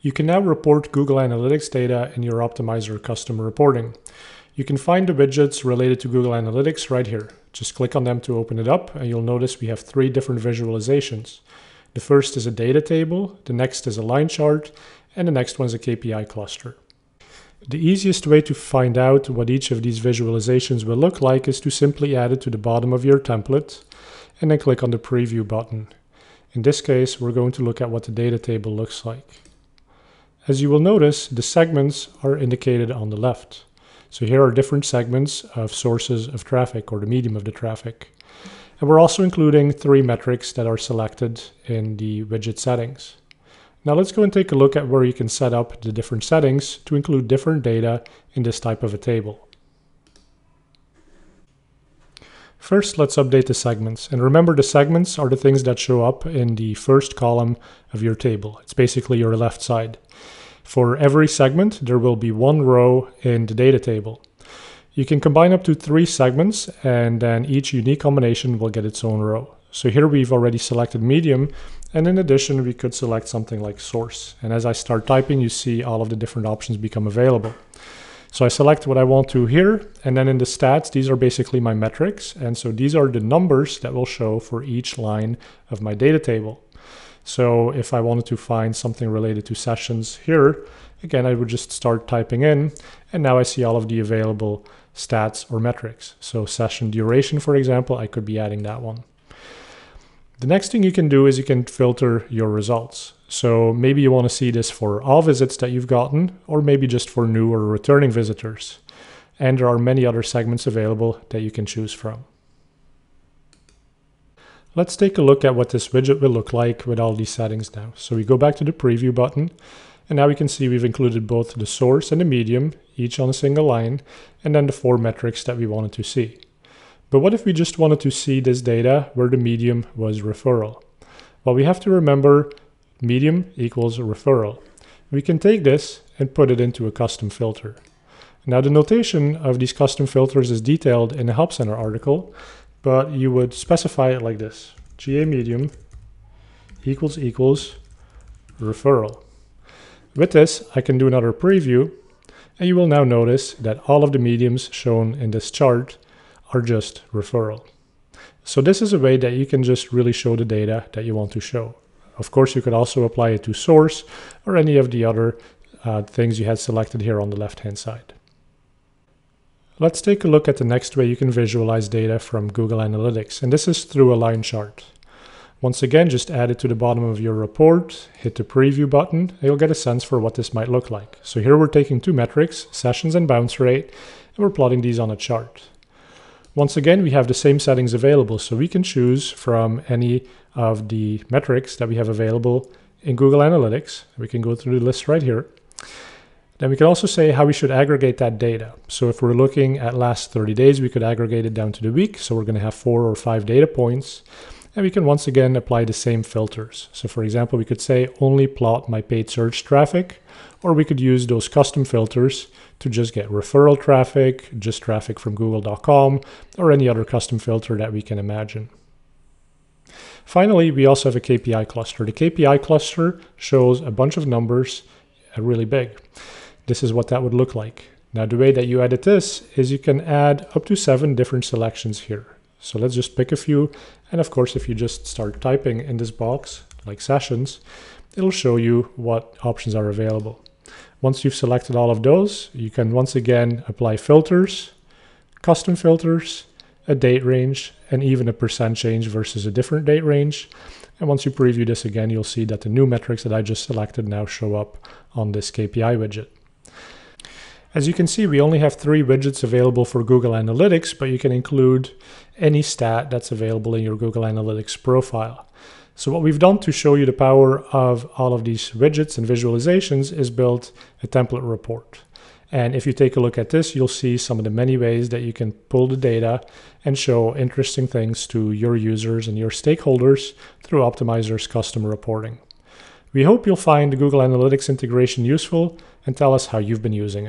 You can now report Google Analytics data in your Optimizer custom reporting. You can find the widgets related to Google Analytics right here. Just click on them to open it up, and you'll notice we have 3 different visualizations. The first is a data table, the next is a line chart, and the next one is a Kpi cluster. The easiest way to find out what each of these visualizations will look like is to simply add it to the bottom of your template and then click on the preview button. In this case, we're going to look at what the data table looks like. As you will notice, the segments are indicated on the left. So here are different segments of sources of traffic, or the medium of the traffic. And we're also including 3 metrics that are selected in the widget settings. Now let's go and take a look at where you can set up the different settings to include different data in this type of a table. First, let's update the segments. And remember, the segments are the things that show up in the first column of your table. It's basically your left side. For every segment, there will be 1 row in the data table. You can combine up to 3 segments, and then each unique combination will get its own row. So here we've already selected medium, and in addition, we could select something like source. And as I start typing, you see all of the different options become available. So I select what I want to here, and then in the stats, these are basically my metrics. And so these are the numbers that will show for each line of my data table. So if I wanted to find something related to sessions here, again, I would just start typing in, and now I see all of the available stats or metrics. So session duration, for example, I could be adding that one. The next thing you can do is you can filter your results. So maybe you want to see this for all visits that you've gotten, or maybe just for new or returning visitors. And there are many other segments available that you can choose from. Let's take a look at what this widget will look like with all these settings now. So we go back to the preview button, and now we can see we've included both the source and the medium, each on a single line, and then the 4 metrics that we wanted to see. But what if we just wanted to see this data where the medium was referral? Well, we have to remember medium equals referral. We can take this and put it into a custom filter. Now the notation of these custom filters is detailed in the Help Center article, but you would specify it like this: GA medium equals referral. With this, I can do another preview, and you will now notice that all of the mediums shown in this chart are just referral. So this is a way that you can just really show the data that you want to show. Of course, you could also apply it to source or any of the other things you had selected here on the left-hand side. Let's take a look at the next way you can visualize data from Google Analytics, and this is through a line chart. Once again, just add it to the bottom of your report, hit the preview button, and you'll get a sense for what this might look like. So here we're taking 2 metrics, sessions and bounce rate, and we're plotting these on a chart. Once again, we have the same settings available, so we can choose from any of the metrics that we have available in Google Analytics. We can go through the list right here. Then we can also say how we should aggregate that data. So if we're looking at last 30 days, we could aggregate it down to the week. So we're going to have 4 or 5 data points. And we can once again apply the same filters. So for example, we could say only plot my paid search traffic, or we could use those custom filters to just get referral traffic, just traffic from google.com, or any other custom filter that we can imagine. Finally, we also have a Kpi cluster. The Kpi cluster shows a bunch of numbers really big. This is what that would look like. Now, the way that you edit this is you can add up to 7 different selections here. So let's just pick a few. And of course, if you just start typing in this box, like sessions, it'll show you what options are available. Once you've selected all of those, you can once again apply filters, custom filters, a date range, and even a % change versus a different date range. And once you preview this again, you'll see that the new metrics that I just selected now show up on this Kpi widget. As you can see, we only have 3 widgets available for Google Analytics, but you can include any stat that's available in your Google Analytics profile. So what we've done to show you the power of all of these widgets and visualizations is build a template report. And if you take a look at this, you'll see some of the many ways that you can pull the data and show interesting things to your users and your stakeholders through Optimizer's custom reporting. We hope you'll find the Google Analytics integration useful and tell us how you've been using it.